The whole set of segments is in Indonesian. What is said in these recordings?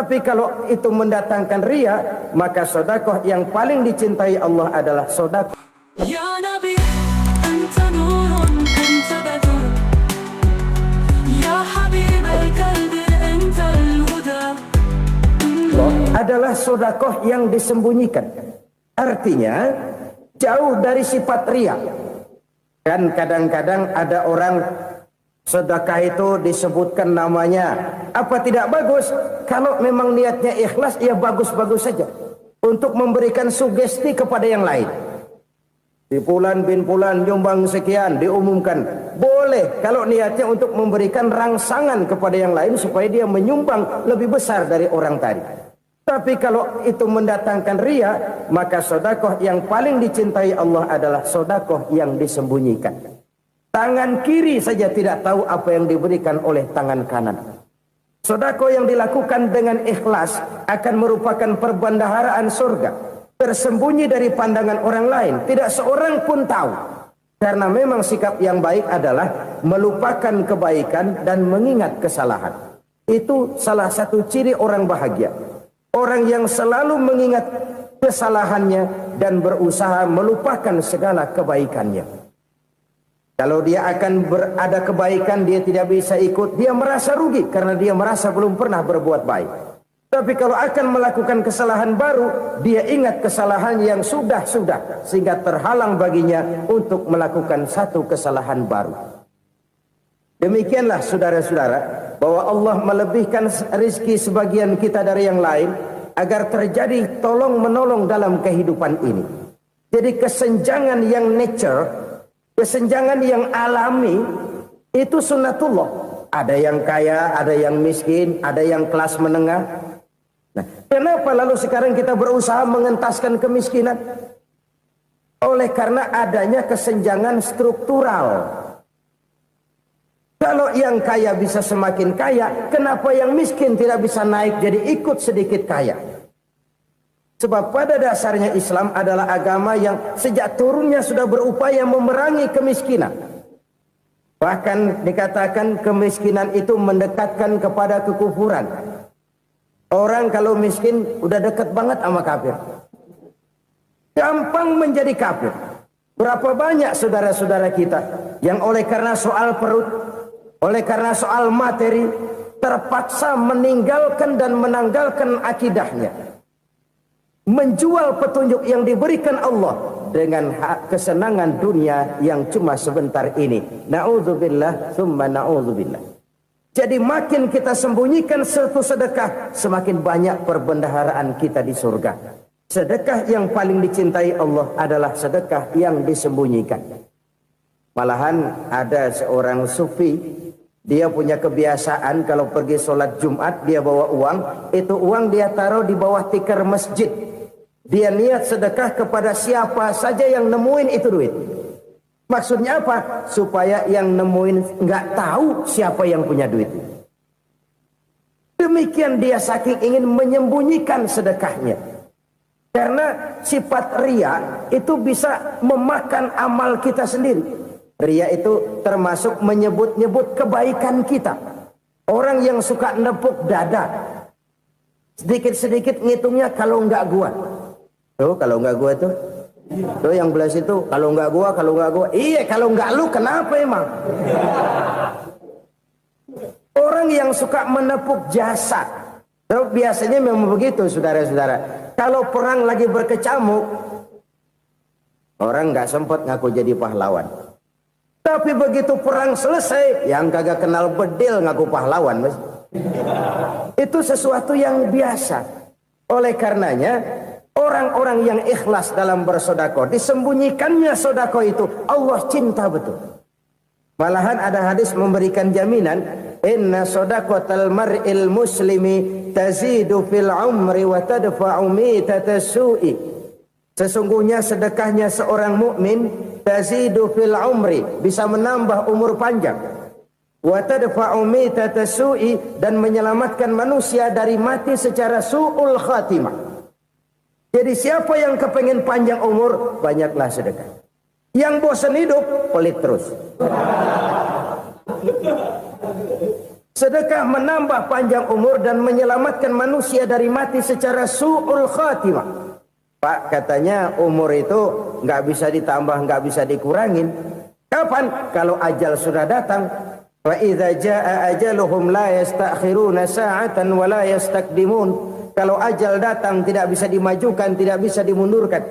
Tapi kalau itu mendatangkan ria, maka sedekah yang paling dicintai Allah adalah sedekah. Ya Nabi, anta nurun, anta badr. Ya Habib al-qalbi, anta al-huda. Adalah sedekah yang disembunyikan. Artinya jauh dari sifat ria. Kan kadang-kadang ada orang sedekah itu disebutkan namanya. Apa tidak bagus? Kalau memang niatnya ikhlas, ya bagus-bagus saja. Untuk memberikan sugesti kepada yang lain. Di Fulan bin Fulan nyumbang sekian, diumumkan. Boleh kalau niatnya untuk memberikan rangsangan kepada yang lain supaya dia menyumbang lebih besar dari orang tadi. Tapi kalau itu mendatangkan ria, maka sedekah yang paling dicintai Allah adalah sedekah yang disembunyikan. Tangan kiri saja tidak tahu apa yang diberikan oleh tangan kanan. Sedekah yang dilakukan dengan ikhlas akan merupakan perbendaharaan surga, tersembunyi dari pandangan orang lain, tidak seorang pun tahu. Karena memang sikap yang baik adalah melupakan kebaikan dan mengingat kesalahan. Itu salah satu ciri orang bahagia. Orang yang selalu mengingat kesalahannya dan berusaha melupakan segala kebaikannya. Kalau dia akan berada kebaikan, dia tidak bisa ikut, dia merasa rugi karena dia merasa belum pernah berbuat baik. Tapi kalau akan melakukan kesalahan baru, dia ingat kesalahan yang sudah-sudah, sehingga terhalang baginya untuk melakukan satu kesalahan baru. Demikianlah saudara-saudara, bahwa Allah melebihkan rizki sebagian kita dari yang lain, agar terjadi tolong-menolong dalam kehidupan ini. Jadi kesenjangan yang nature, kesenjangan yang alami, itu sunnatullah. Ada yang kaya, ada yang miskin, ada yang kelas menengah. Nah, kenapa lalu sekarang kita berusaha mengentaskan kemiskinan? Oleh karena adanya kesenjangan struktural. Kalau yang kaya bisa semakin kaya, kenapa yang miskin tidak bisa naik jadi ikut sedikit kaya? Sebab pada dasarnya Islam adalah agama yang sejak turunnya sudah berupaya memerangi kemiskinan. Bahkan dikatakan kemiskinan itu mendekatkan kepada kekufuran. Orang kalau miskin udah dekat banget sama kafir. Gampang menjadi kafir. Berapa banyak saudara-saudara kita yang oleh karena soal perut, oleh karena soal materi, terpaksa meninggalkan dan menanggalkan akidahnya. Menjual petunjuk yang diberikan Allah dengan kesenangan dunia yang cuma sebentar ini. Na'udzubillah, thumma na'udzubillah. Jadi makin kita sembunyikan satu sedekah, semakin banyak perbendaharaan kita di surga. Sedekah yang paling dicintai Allah adalah sedekah yang disembunyikan. Malahan ada seorang sufi, dia punya kebiasaan kalau pergi sholat Jumat dia bawa uang, itu uang dia taruh di bawah tikar masjid. Dia niat sedekah kepada siapa saja yang nemuin itu duit. Maksudnya apa? Supaya yang nemuin nggak tahu siapa yang punya duit. Demikian dia saking ingin menyembunyikan sedekahnya. Karena sifat ria itu bisa memakan amal kita sendiri. Ria itu termasuk menyebut-nyebut kebaikan kita. Orang yang suka nepuk dada, sedikit-sedikit ngitungnya kalau nggak gua. Tuh kalau nggak gua tuh. Tuh yang belas itu kalau nggak gua, kalau nggak gua. Iya kalau nggak lu kenapa emang? Orang yang suka menepuk jasad. Terus biasanya memang begitu saudara-saudara. Kalau perang lagi berkecamuk, orang nggak sempat ngaku jadi pahlawan. Tapi begitu perang selesai, yang kagak kenal bedil ngaku pahlawan, mas. Itu sesuatu yang biasa. Oleh karenanya, orang-orang yang ikhlas dalam bersedekah, disembunyikannya sedekah itu, Allah cinta betul. Malahan ada hadis memberikan jaminan, inna sedaqatal mar'il muslimi tazidu fil umri wa tadfa'u mitatas su'i. Sesungguhnya sedekahnya seorang mukmin tazidu fil umri, bisa menambah umur panjang. Wa tadfa'u mitatas su'i, dan menyelamatkan manusia dari mati secara su'ul khatimah. Jadi siapa yang kepengen panjang umur, banyaklah sedekah. Yang bosan hidup, pelit terus. Sedekah menambah panjang umur dan menyelamatkan manusia dari mati secara su'ul khatimah. Pak, katanya umur itu nggak bisa ditambah, nggak bisa dikurangin. Kapan? Kalau ajal sudah datang. Wa idza jaa ajaluhum la yastakhiruna sa'atan wa la yastaqdimun. Kalau ajal datang tidak bisa dimajukan, tidak bisa dimundurkan.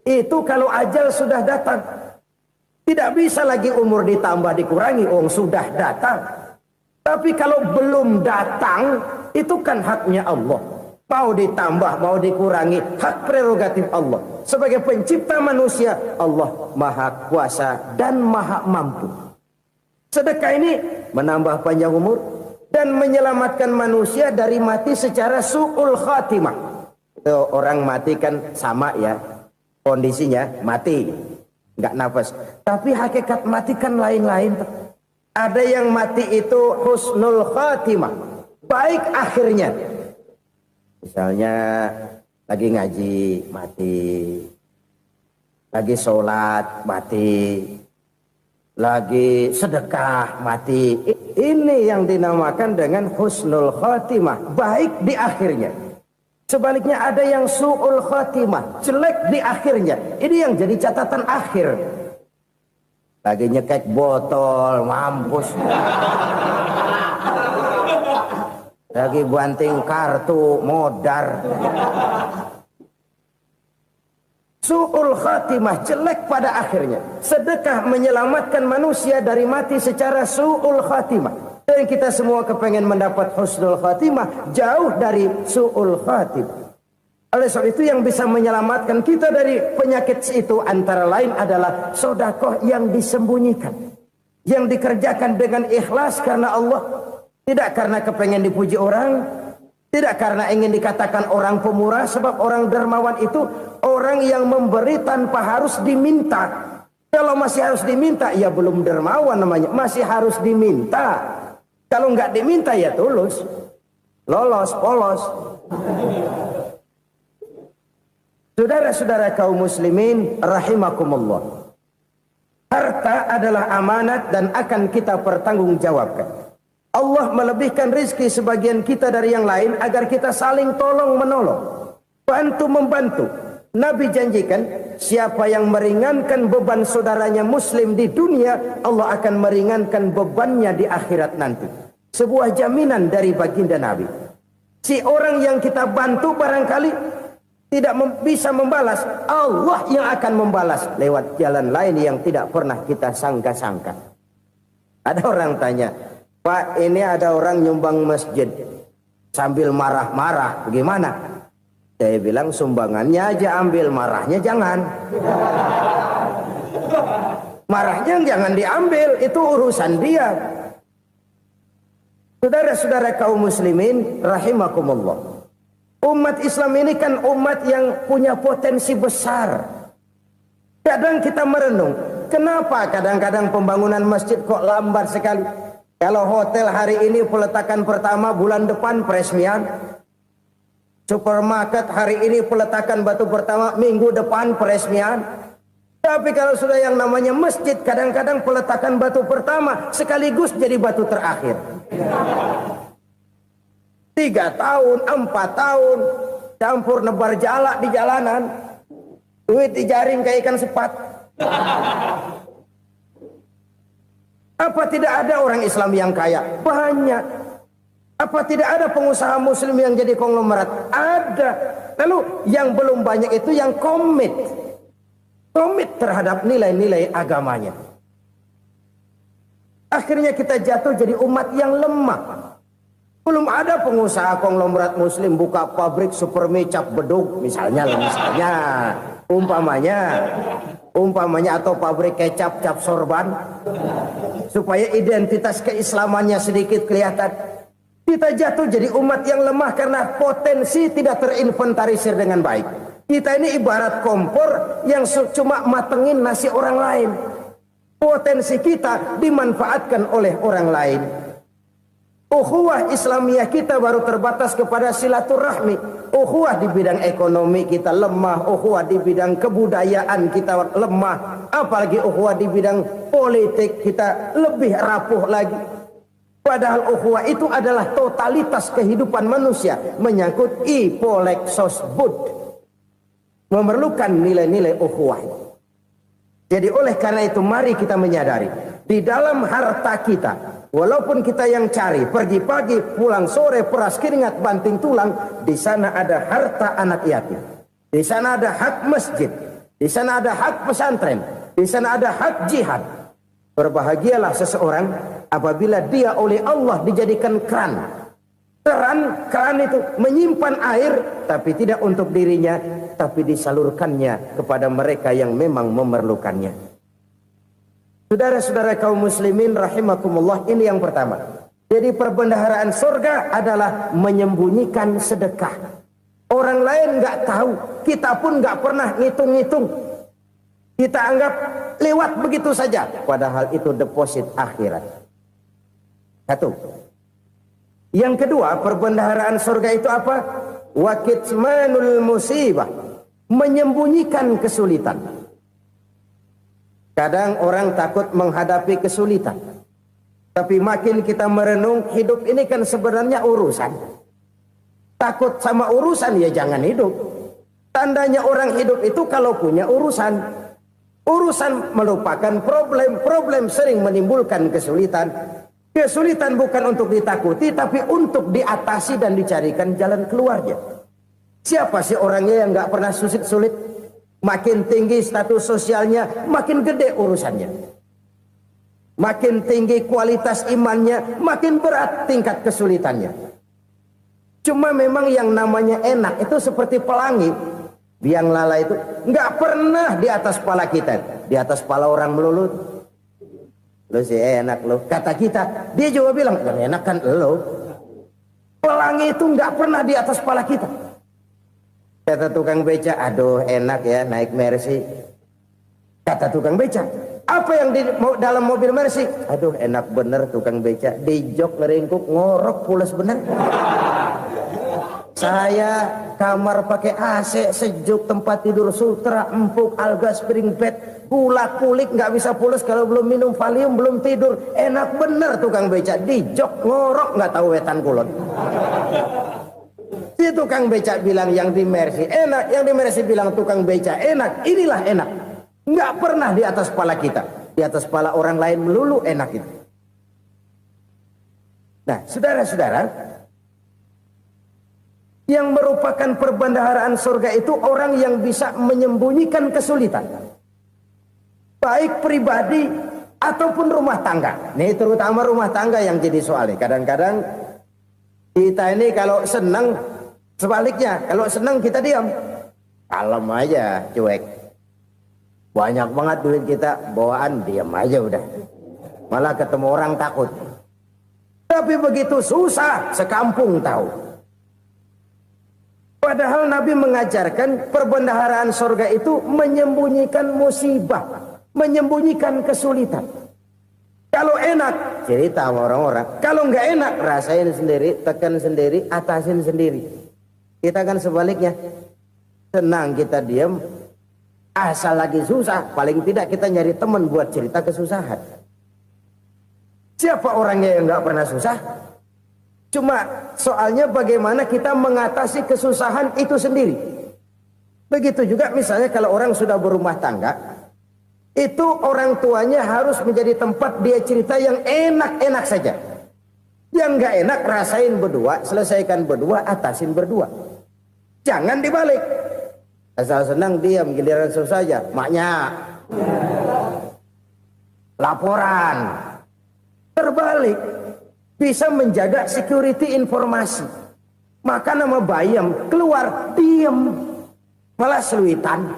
Itu kalau ajal sudah datang. Tidak bisa lagi umur ditambah dikurangi, sudah datang. Tapi kalau belum datang, itu kan haknya Allah. Mau ditambah, mau dikurangi, hak prerogatif Allah. Sebagai pencipta manusia, Allah maha kuasa dan maha mampu. Sedekah ini menambah panjang umur dan menyelamatkan manusia dari mati secara su'ul khatimah. Orang mati kan sama ya, kondisinya mati, nggak nafas. Tapi hakikat mati kan lain-lain. Ada yang mati itu husnul khatimah, baik akhirnya. Misalnya lagi ngaji mati, lagi sholat mati, lagi sedekah mati. Ini yang dinamakan dengan husnul khatimah, baik di akhirnya. Sebaliknya ada yang su'ul khatimah, jelek di akhirnya. Ini yang jadi catatan akhir. Lagi nyekek botol, mampus. Lagi banting kartu, modar. Su'ul khatimah, jelek pada akhirnya. Sedekah menyelamatkan manusia dari mati secara su'ul khatimah. Dan kita semua kepengen mendapat husnul khatimah, jauh dari su'ul khatimah. Oleh sebab itu yang bisa menyelamatkan kita dari penyakit itu antara lain adalah sedekah yang disembunyikan. Yang dikerjakan dengan ikhlas karena Allah. Tidak karena kepengen dipuji orang, tidak karena ingin dikatakan orang pemurah, sebab orang dermawan itu orang yang memberi tanpa harus diminta. Kalau masih harus diminta, ya belum dermawan namanya, masih harus diminta. Kalau nggak diminta ya tulus, lolos, polos. Saudara-saudara kaum muslimin rahimakumullah. Harta adalah amanat dan akan kita pertanggungjawabkan. Allah melebihkan rizki sebagian kita dari yang lain agar kita saling tolong menolong, bantu membantu. Nabi janjikan siapa yang meringankan beban saudaranya muslim di dunia, Allah akan meringankan bebannya di akhirat nanti. Sebuah jaminan dari baginda Nabi. Si orang yang kita bantu barangkali tidak bisa membalas, Allah yang akan membalas lewat jalan lain yang tidak pernah kita sangka-sangka. Ada orang tanya, Pak, ini ada orang nyumbang masjid sambil marah-marah, bagaimana? Saya bilang sumbangannya aja ambil, marahnya jangan. Marahnya jangan diambil, itu urusan dia. Saudara-saudara kaum muslimin rahimakumullah. Umat Islam ini kan umat yang punya potensi besar. Kadang kita merenung, kenapa kadang-kadang pembangunan masjid kok lambat sekali? Kalau hotel hari ini peletakan pertama, bulan depan peresmian. Supermarket hari ini peletakan batu pertama, minggu depan peresmian. Tapi kalau sudah yang namanya masjid, kadang-kadang peletakan batu pertama sekaligus jadi batu terakhir. 3 tahun, 4 tahun, campur nebar jalak di jalanan, duit dijaring kayak ikan sepat. Apa tidak ada orang Islam yang kaya? Banyak. Apa tidak ada pengusaha muslim yang jadi konglomerat? Ada. Lalu yang belum banyak itu yang komit terhadap nilai-nilai agamanya. Akhirnya kita jatuh jadi umat yang lemah. Belum ada pengusaha konglomerat muslim buka pabrik supermi cap bedug misalnya umpamanya atau pabrik kecap cap sorban supaya identitas keislamannya sedikit kelihatan. Kita jatuh jadi umat yang lemah karena potensi tidak terinventarisir dengan baik. Kita ini ibarat kompor yang cuma matengin nasi orang lain. Potensi kita dimanfaatkan oleh orang lain. Ukhuwah Islamiyah kita baru terbatas kepada silaturahmi. Ukhuwah di bidang ekonomi kita lemah. Ukhuwah di bidang kebudayaan kita lemah. Apalagi ukhuwah di bidang politik kita lebih rapuh lagi. Padahal ukhuwah itu adalah totalitas kehidupan manusia, menyangkut ipoleksos bud, memerlukan nilai-nilai ukhuwah. Jadi oleh karena itu mari kita menyadari di dalam harta kita, walaupun kita yang cari pergi pagi pulang sore peras keringat banting tulang, di sana ada harta anak yatim, di sana ada hak masjid, di sana ada hak pesantren, di sana ada hak jihad. Berbahagialah seseorang apabila dia oleh Allah dijadikan keran. Keran itu menyimpan air, tapi tidak untuk dirinya, tapi disalurkannya kepada mereka yang memang memerlukannya. Saudara-saudara kaum muslimin rahimakumullah, ini yang pertama. Jadi perbendaharaan surga adalah menyembunyikan sedekah. Orang lain nggak tahu, kita pun nggak pernah ngitung-ngitung. Kita anggap lewat begitu saja, padahal itu deposit akhirat. Satu. Yang kedua, perbendaharaan surga itu apa? Wa kitmanul musibah, menyembunyikan kesulitan. Kadang orang takut menghadapi kesulitan, tapi makin kita merenung, hidup ini kan sebenarnya urusan. Takut sama urusan, ya jangan hidup. Tandanya orang hidup itu kalau punya urusan. Urusan merupakan problem sering menimbulkan kesulitan. Kesulitan bukan untuk ditakuti, tapi untuk diatasi dan dicarikan jalan keluarnya. Siapa sih orangnya yang nggak pernah sulit-sulit? Makin tinggi status sosialnya, makin gede urusannya. Makin tinggi kualitas imannya, makin berat tingkat kesulitannya. Cuma memang yang namanya enak itu seperti pelangi. Biang lala itu nggak pernah di atas kepala kita, di atas kepala orang melulu. Lo sih enak lo, kata kita. Dia juga bilang yang enak kan lo. Pelangi itu nggak pernah di atas kepala kita. Kata tukang beca, aduh enak ya naik Mercy. Kata tukang beca, apa yang di dalam mobil Mercy? Aduh enak bener tukang beca, di jok ngeringkuk ngorok pules bener. Saya kamar pakai AC sejuk, tempat tidur sutra empuk, alga spring bed, kulak kulik nggak bisa pules kalau belum minum Valium, belum tidur. Enak bener tukang beca, di jok ngorok nggak tahu wetan kulon. Si tukang beca bilang yang di Mercy enak, yang di Mercy bilang tukang beca enak. Inilah enak, nggak pernah di atas kepala kita, di atas kepala orang lain melulu enak itu. Nah, saudara-saudara, yang merupakan perbendaharaan surga itu orang yang bisa menyembunyikan kesulitan, baik pribadi ataupun rumah tangga. Nih terutama rumah tangga yang jadi soalnya. Kadang-kadang kita ini kalau senang, sebaliknya kalau senang kita diam, kalem aja, cuek. Banyak banget duit kita bawaan, diam aja udah. Malah ketemu orang takut. Tapi begitu susah, sekampung tahu. Padahal Nabi mengajarkan perbendaharaan surga itu menyembunyikan musibah, menyembunyikan kesulitan. Kalau enak, cerita sama orang-orang. Kalau nggak enak, rasain sendiri, tekan sendiri, atasin sendiri. Kita kan sebaliknya. Senang kita diam, asal lagi susah, paling tidak kita nyari teman buat cerita kesusahan. Siapa orangnya yang nggak pernah susah? Cuma soalnya bagaimana kita mengatasi kesusahan itu sendiri. Begitu juga misalnya kalau orang sudah berumah tangga, itu orang tuanya harus menjadi tempat dia cerita yang enak-enak saja. Yang nggak enak rasain berdua, selesaikan berdua, atasin berdua. Jangan dibalik. Asal senang diam, giliran susah saja. Maknya laporan. Terbalik. Bisa menjaga security informasi. Maka nama bayam keluar diem, malah seluitan.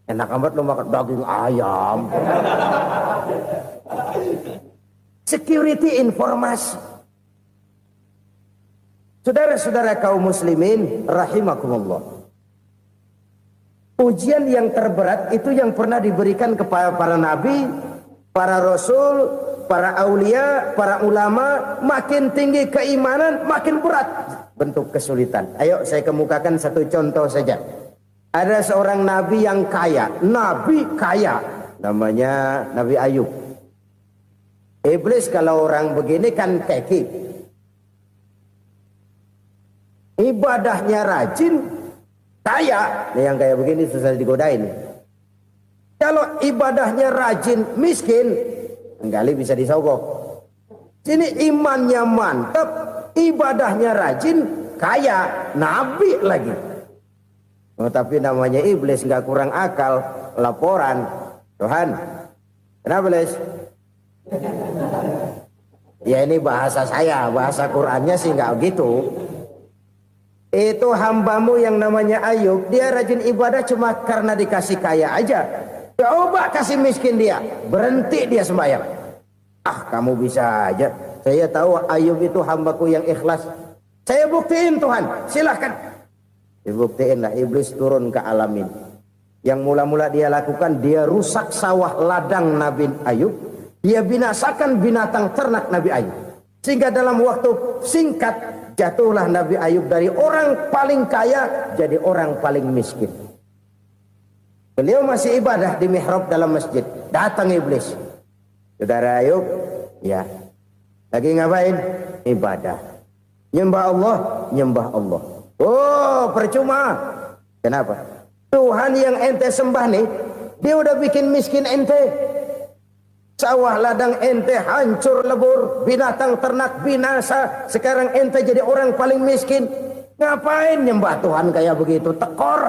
Enak amat lo makan daging ayam. Security informasi. Saudara-saudara kaum muslimin rahimakumullah. Ujian yang terberat itu yang pernah diberikan kepada para nabi, para rasul, para aulia, para ulama. Makin tinggi keimanan, makin berat bentuk kesulitan. Ayo saya kemukakan satu contoh saja. Ada seorang nabi yang kaya, nabi kaya, namanya Nabi Ayub. Iblis kalau orang begini kan keki. Ibadahnya rajin, kaya. Nih yang kayak begini susah digodain. Kalau ibadahnya rajin, miskin, kali bisa disogok. Sini imannya mantap, ibadahnya rajin, kaya, nabi lagi. Oh, tapi namanya iblis nggak kurang akal. Laporan, Tuhan, kenapa Les? Ya ini bahasa saya, bahasa Qurannya sih nggak gitu. Itu hambamu yang namanya Ayub, dia rajin ibadah cuma karena dikasih kaya aja. Coba kasih miskin dia, berhenti dia sembahyang. Ah, kamu bisa aja. Saya tahu Ayub itu hambaku yang ikhlas. Saya buktiin Tuhan, silahkan. Dibuktiin lah, iblis turun ke alamin. Yang mula-mula dia lakukan, dia rusak sawah ladang Nabi Ayub. Dia binasakan binatang ternak Nabi Ayub. Sehingga dalam waktu singkat, jatuhlah Nabi Ayub dari orang paling kaya jadi orang paling miskin. Beliau masih ibadah di mihrab dalam masjid. Datang iblis. Saudara Ayub, ya, lagi ngapain? Ibadah. Nyembah Allah, nyembah Allah. Oh, percuma. Kenapa? Tuhan yang ente sembah nih, dia udah bikin miskin ente. Sawah ladang ente hancur lebur, binatang ternak binasa. Sekarang ente jadi orang paling miskin. Ngapain nyembah Tuhan kayak begitu? Tekor.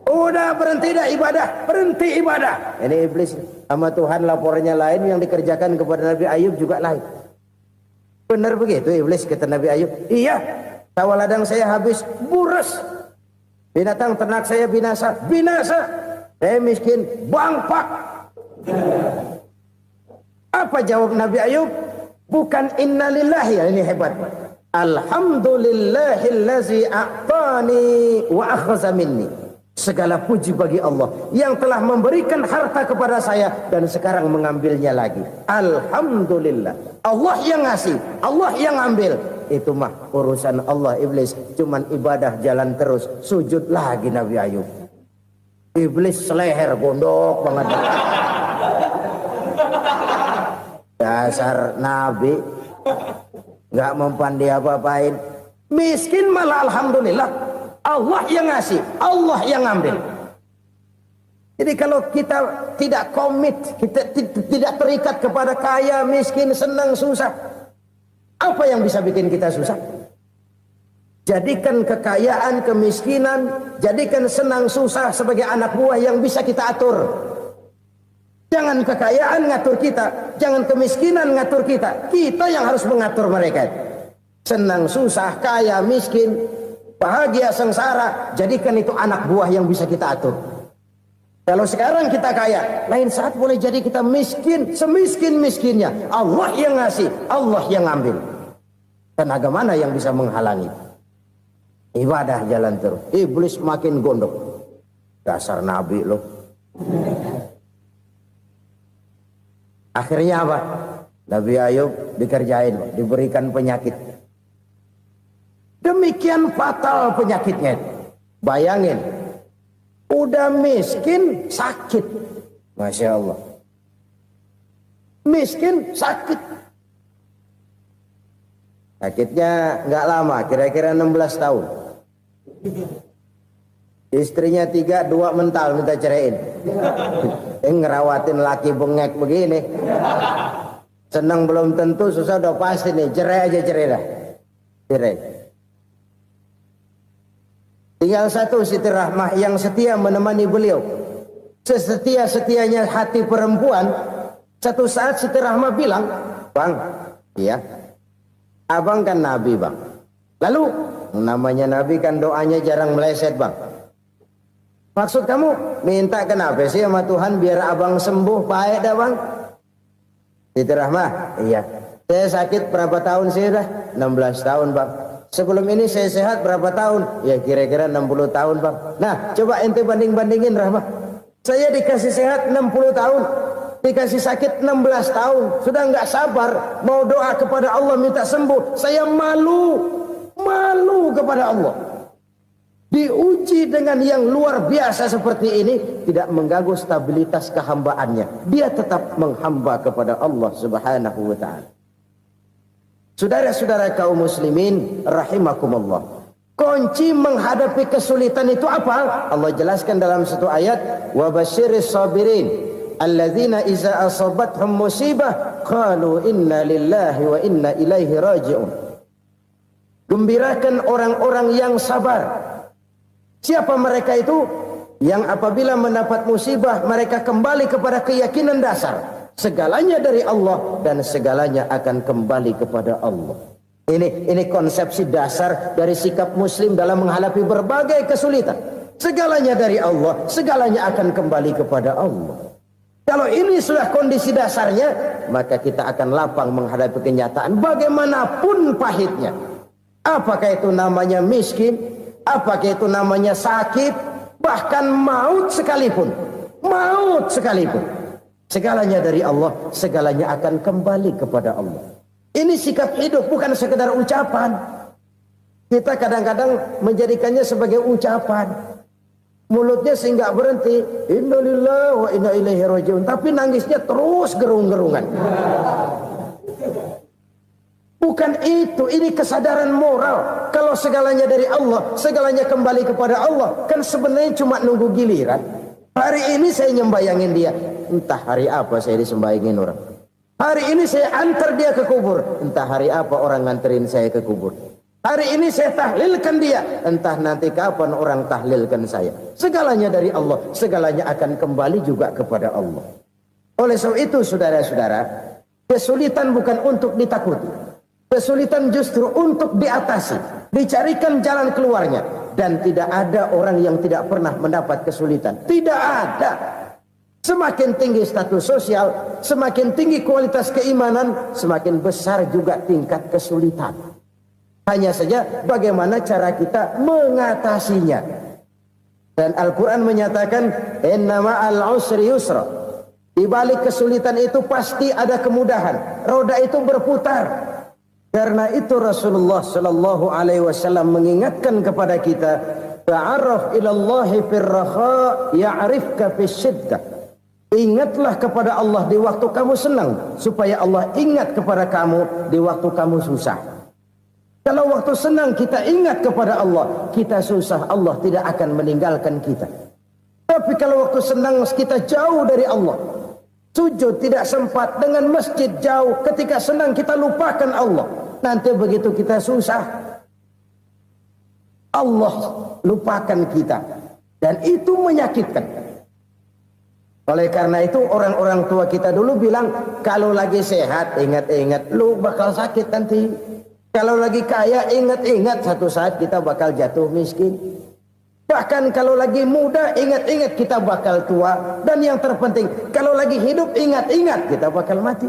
Udah berhenti dah ibadah, berhenti ibadah. Ini iblis sama Tuhan laporannya lain, yang dikerjakan kepada Nabi Ayub juga lain. Benar begitu iblis kata Nabi Ayub? Iya, sawah ladang saya habis, buras. Binatang ternak saya binasa, binasa. Saya miskin, bangpak. Apa jawab Nabi Ayub? Bukan innalillahi, ya ini hebat. Alhamdulillahillazi a'tani wa akhza minni. Segala puji bagi Allah yang telah memberikan harta kepada saya dan sekarang mengambilnya lagi. Alhamdulillah. Allah yang ngasih, Allah yang ambil. Itu mah urusan Allah. Iblis cuman ibadah jalan terus, sujud lagi Nabi Ayub. Iblis seleher gondok banget. Dasar Nabi nggak mempan dia apa-apain. Miskin malah alhamdulillah. Allah yang ngasih, Allah yang ambil. Jadi kalau kita tidak komit, kita tidak terikat kepada kaya, miskin, senang, susah, apa yang bisa bikin kita susah? Jadikan kekayaan, kemiskinan, jadikan senang, susah sebagai anak buah yang bisa kita atur. Jangan kekayaan ngatur kita, jangan kemiskinan ngatur kita. Kita yang harus mengatur mereka. Senang, susah, kaya, miskin, bahagia, sengsara, jadikan itu anak buah yang bisa kita atur. Kalau sekarang kita kaya, lain saat boleh jadi kita miskin, semiskin-miskinnya. Allah yang ngasih, Allah yang ngambil. Tenaga mana yang bisa menghalangi? Ibadah jalan terus. Iblis makin gondok. Dasar Nabi loh. Akhirnya apa? Nabi Ayub dikerjain, diberikan penyakit. Demikian fatal penyakitnya. Bayangin, udah miskin sakit. Masya Allah. Miskin sakit. Sakitnya nggak lama, kira-kira 16 tahun. Istrinya 3, 2 mental minta ceraiin. Ngerawatin laki bengek begini. Senang belum tentu, susah udah pasti nih. Cerai aja, cerai dah. Cerai. Tinggal satu Siti Rahmah yang setia menemani beliau. Sesetia-setianya hati perempuan. Satu saat Siti Rahmah bilang, "Bang, iya, abang kan Nabi bang. Lalu, namanya Nabi kan doanya jarang meleset bang. Maksud kamu minta kenapa sih sama Tuhan biar abang sembuh baik dah bang?" Siti Rahmah, iya. Saya sakit berapa tahun sih dah? 16 tahun bang. Sebelum ini saya sehat berapa tahun? Ya kira-kira 60 tahun bang. Nah coba ente banding-bandingin Rahmah. Saya dikasih sehat 60 tahun. Dikasih sakit 16 tahun. Sudah nggak sabar. Mau doa kepada Allah minta sembuh. Saya malu. Malu kepada Allah. diuji dengan yang luar biasa seperti ini, tidak mengganggu stabilitas kehambaannya. Dia tetap menghamba kepada Allah Subhanahu wa ta'ala. Saudara-saudara kaum muslimin rahimakumullah, kunci menghadapi kesulitan itu apa? Allah jelaskan dalam satu ayat, wa basyiris sabirin alladzina iza asabathum musibah qalu inna lillahi wa inna ilaihi raji'un. Gembirakan orang-orang yang sabar. Siapa mereka itu? Yang apabila mendapat musibah mereka kembali kepada keyakinan dasar, segalanya dari Allah dan segalanya akan kembali kepada Allah. Ini konsepsi dasar dari sikap muslim dalam menghadapi berbagai kesulitan. Segalanya dari Allah, segalanya akan kembali kepada Allah. Kalau ini sudah kondisi dasarnya, maka kita akan lapang menghadapi kenyataan bagaimanapun pahitnya. Apakah itu namanya miskin? Apakah itu namanya sakit? Bahkan maut sekalipun. Maut sekalipun. Segalanya dari Allah, segalanya akan kembali kepada Allah. Ini sikap hidup, bukan sekedar ucapan. Kita kadang-kadang menjadikannya sebagai ucapan. Mulutnya sehingga berhenti, innalillahi wa inna ilaihi raji'un, tapi nangisnya terus gerung-gerungan. Bukan itu, ini kesadaran moral. Kalau segalanya dari Allah, segalanya kembali kepada Allah, kan sebenarnya cuma nunggu giliran. Hari ini saya nyembayangin dia, entah hari apa saya disembayangin orang. Hari ini saya antar dia ke kubur, entah hari apa orang nganterin saya ke kubur. Hari ini saya tahlilkan dia, entah nanti kapan orang tahlilkan saya. Segalanya dari Allah, segalanya akan kembali juga kepada Allah. Oleh sebab itu saudara-saudara, kesulitan bukan untuk ditakuti. Kesulitan justru untuk diatasi, dicarikan jalan keluarnya. Dan tidak ada orang yang tidak pernah mendapat kesulitan. Tidak ada. Semakin tinggi status sosial, semakin tinggi kualitas keimanan, semakin besar juga tingkat kesulitan. Hanya saja bagaimana cara kita mengatasinya. Dan Al-Quran menyatakan, inna ma'al usri yusra. Di balik kesulitan itu pasti ada kemudahan. Roda itu berputar. Karena itu Rasulullah sallallahu alaihi wasallam mengingatkan kepada kita, ta'arraf ila Allah fir raha ya'rifka fis syiddah. Ingatlah kepada Allah di waktu kamu senang, supaya Allah ingat kepada kamu di waktu kamu susah. Kalau waktu senang kita ingat kepada Allah, kita susah, Allah tidak akan meninggalkan kita. Tapi kalau waktu senang kita jauh dari Allah, sujud tidak sempat, dengan masjid jauh, ketika senang kita lupakan Allah. Nanti begitu kita susah, Allah lupakan kita. Dan itu menyakitkan. Oleh karena itu orang-orang tua kita dulu bilang, kalau lagi sehat ingat-ingat lu bakal sakit nanti. Kalau lagi kaya ingat-ingat satu saat kita bakal jatuh miskin. Bahkan kalau lagi muda ingat-ingat kita bakal tua. Dan yang terpenting, kalau lagi hidup ingat-ingat kita bakal mati.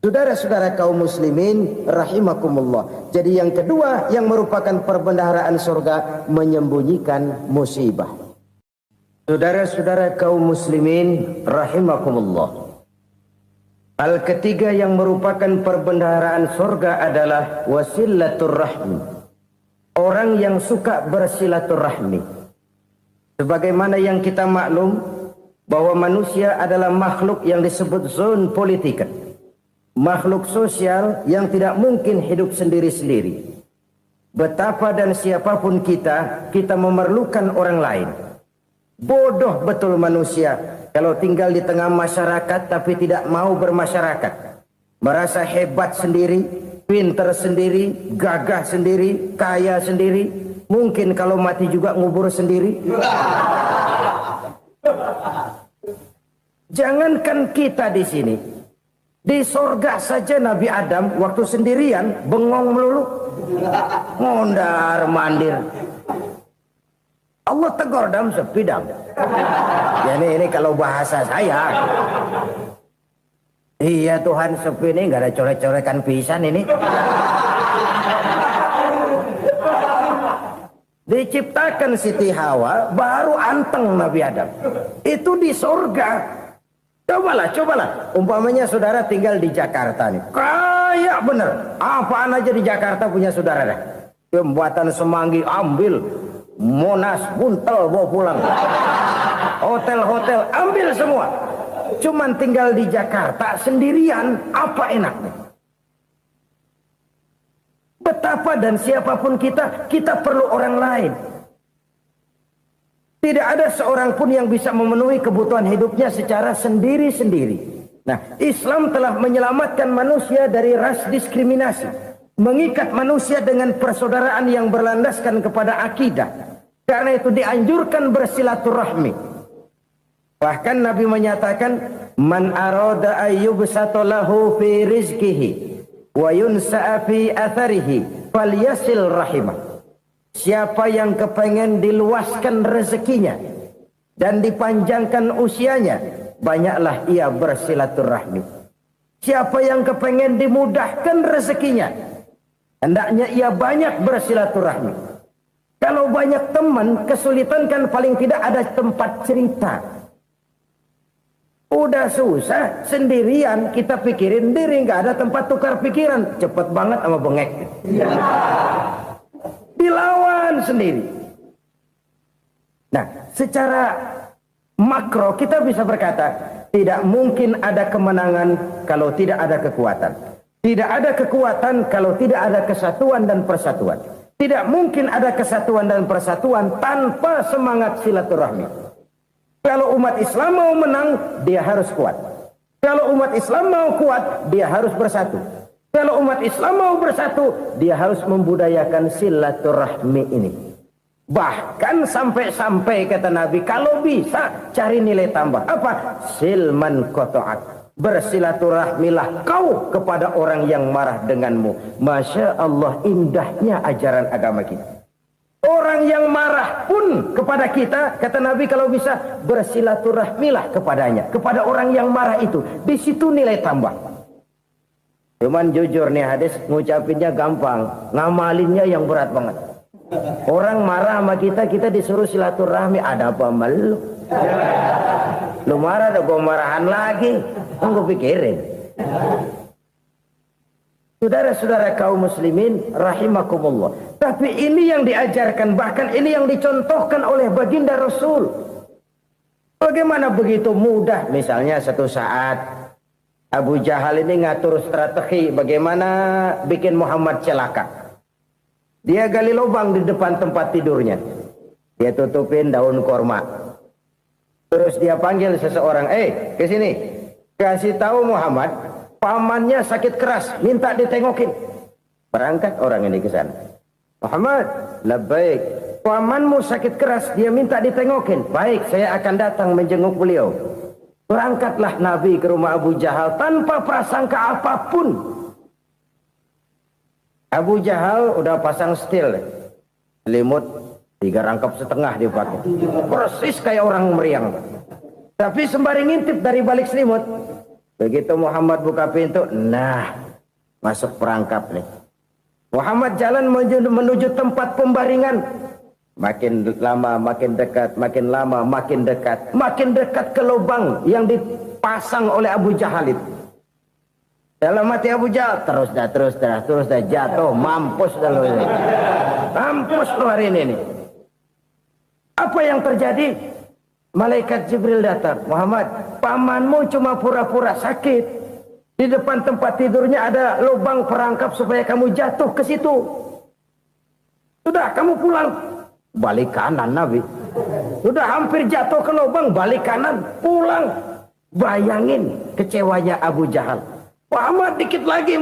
Saudara-saudara kaum muslimin rahimakumullah. Jadi yang kedua yang merupakan perbendaharaan surga, menyembunyikan musibah. Saudara-saudara kaum muslimin rahimakumullah. Hal ketiga yang merupakan perbendaharaan surga adalah wasilatur rahmi. Orang yang suka bersilaturahmi. Sebagaimana yang kita maklum bahwa manusia adalah makhluk yang disebut zon politika. Makhluk sosial yang tidak mungkin hidup sendiri-sendiri. Betapa dan siapapun kita memerlukan orang lain. Bodoh betul manusia kalau tinggal di tengah masyarakat tapi tidak mau bermasyarakat. Merasa hebat sendiri, pinter sendiri, gagah sendiri, kaya sendiri. Mungkin kalau mati juga ngubur sendiri. Jangankan kita di sini, di sorga saja Nabi Adam waktu sendirian bengong melulu, ngondar mandir. Allah tegur dam sepi dam. Ya ini kalau bahasa saya. Iya Tuhan sepi ini nggak ada coret-corekan pisan ini. Diciptakan Siti Hawa baru anteng Nabi Adam. Itu di sorga. Cobalah. Umpamanya saudara tinggal di Jakarta nih. Kayak bener. Apaan aja di Jakarta punya saudara dah. Jembatan Semanggi ambil. Monas, Buntel bawa pulang. Hotel-hotel ambil semua. Cuman tinggal di Jakarta sendirian, apa enaknya? Betapa dan siapapun kita perlu orang lain. Tidak ada seorang pun yang bisa memenuhi kebutuhan hidupnya secara sendiri-sendiri. Nah, Islam telah menyelamatkan manusia dari ras diskriminasi, mengikat manusia dengan persaudaraan yang berlandaskan kepada akidah. Karena itu dianjurkan bersilaturahmi. Bahkan Nabi menyatakan, man arada ayyubsata lahu fi rizqihi wa yunsa'a fi atharihi falyasil rahimah. Siapa yang kepengen diluaskan rezekinya dan dipanjangkan usianya, banyaklah ia bersilaturahmi. Siapa yang kepengen dimudahkan rezekinya, hendaknya ia banyak bersilaturahmi. Kalau banyak teman, kesulitan kan paling tidak ada tempat cerita. Udah susah, sendirian kita pikirin diri, nggak ada tempat tukar pikiran. Cepet banget sama bengek. Dilawan sendiri. Nah, secara makro kita bisa berkata, tidak mungkin ada kemenangan kalau tidak ada kekuatan. Tidak ada kekuatan kalau tidak ada kesatuan dan persatuan. Tidak mungkin ada kesatuan dan persatuan tanpa semangat silaturahmi. Kalau umat Islam mau menang, dia harus kuat. Kalau umat Islam mau kuat, dia harus bersatu. Kalau umat Islam mau bersatu, dia harus membudayakan silaturahmi ini. Bahkan sampai-sampai kata Nabi, kalau bisa cari nilai tambah. Apa? Silman qata'ak. Bersilaturahmilah kau kepada orang yang marah denganmu. Masya Allah, indahnya ajaran agama kita. Orang yang marah pun kepada kita, kata Nabi, kalau bisa bersilaturahmilah kepadanya. Kepada orang yang marah itu. Di situ nilai tambah. Cuman jujur nih hadis, ngucapinnya gampang, ngamalinnya yang berat banget. Orang marah sama kita disuruh silaturahmi, ada apa malu? Lu marah, ada gue marahan lagi. Gue pikirin. Saudara-saudara kaum muslimin rahimakumullah. Tapi ini yang diajarkan, bahkan ini yang dicontohkan oleh baginda Rasul. Bagaimana begitu mudah, misalnya satu saat Abu Jahal ini ngatur strategi bagaimana bikin Muhammad celaka. Dia gali lubang di depan tempat tidurnya. Dia tutupin daun korma. Terus dia panggil seseorang, ke sini. Kasih tahu Muhammad, pamannya sakit keras, minta ditengokin. Berangkat orang ini ke sana. Muhammad, labbaik. Pamanmu sakit keras, dia minta ditengokin. Baik, saya akan datang menjenguk beliau. Berangkatlah Nabi ke rumah Abu Jahal tanpa prasangka apapun. Abu Jahal udah pasang setil, selimut 3 rangkap setengah dipakai, persis kayak orang meriang. Tapi sembari ngintip dari balik selimut, begitu Muhammad buka pintu, nah masuk perangkap nih. Muhammad jalan menuju tempat pembaringan. Makin lama makin dekat, makin lama makin dekat, makin dekat ke lubang yang dipasang oleh Abu Jahal itu. Dalam hati Abu Jahal, terus dah jatuh, mampus dah lo ini. Mampus lo hari ini. Apa yang terjadi? Malaikat Jibril datang. Muhammad, pamanmu cuma pura-pura sakit. Di depan tempat tidurnya ada lubang perangkap supaya kamu jatuh ke situ. Sudah, kamu pulang. Balik kanan Nabi. Sudah hampir jatuh ke lubang, balik kanan, pulang. Bayangin kecewanya Abu Jahal. Muhammad dikit lagi.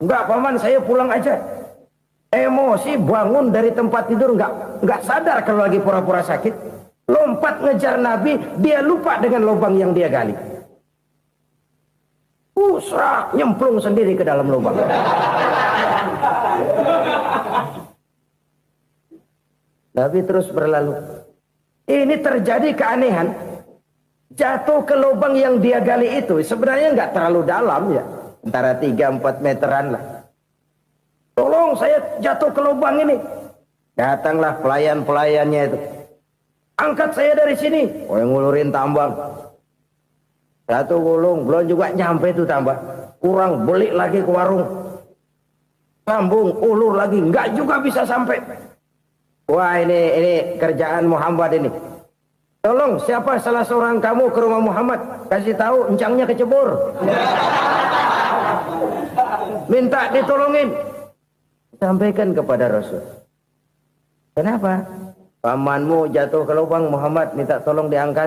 Enggak paman, saya pulang aja. Emosi bangun dari tempat tidur, enggak sadar kalau lagi pura-pura sakit. Lompat ngejar Nabi, dia lupa dengan lubang yang dia gali. Usrak, nyemplung sendiri ke dalam lubang. Nabi terus berlalu. Ini terjadi keanehan. Jatuh ke lubang yang dia gali itu sebenarnya nggak terlalu dalam ya. Antara 3-4 meteran lah. Tolong saya jatuh ke lubang ini. Datanglah pelayan-pelayannya itu. Angkat saya dari sini. Oh, yang ngulurin tambang. Satu gulung, belum juga nyampe itu tambang. Kurang, beli lagi ke warung. Sambung, ulur lagi. Nggak juga bisa sampai. Wah, ini kerjaan Muhammad ini. Tolong siapa salah seorang kamu ke rumah Muhammad, kasih tahu encangnya kecebur. Minta ditolongin. Sampaikan kepada Rasul. Kenapa? Pamanmu jatuh ke lubang, Muhammad minta tolong diangkat.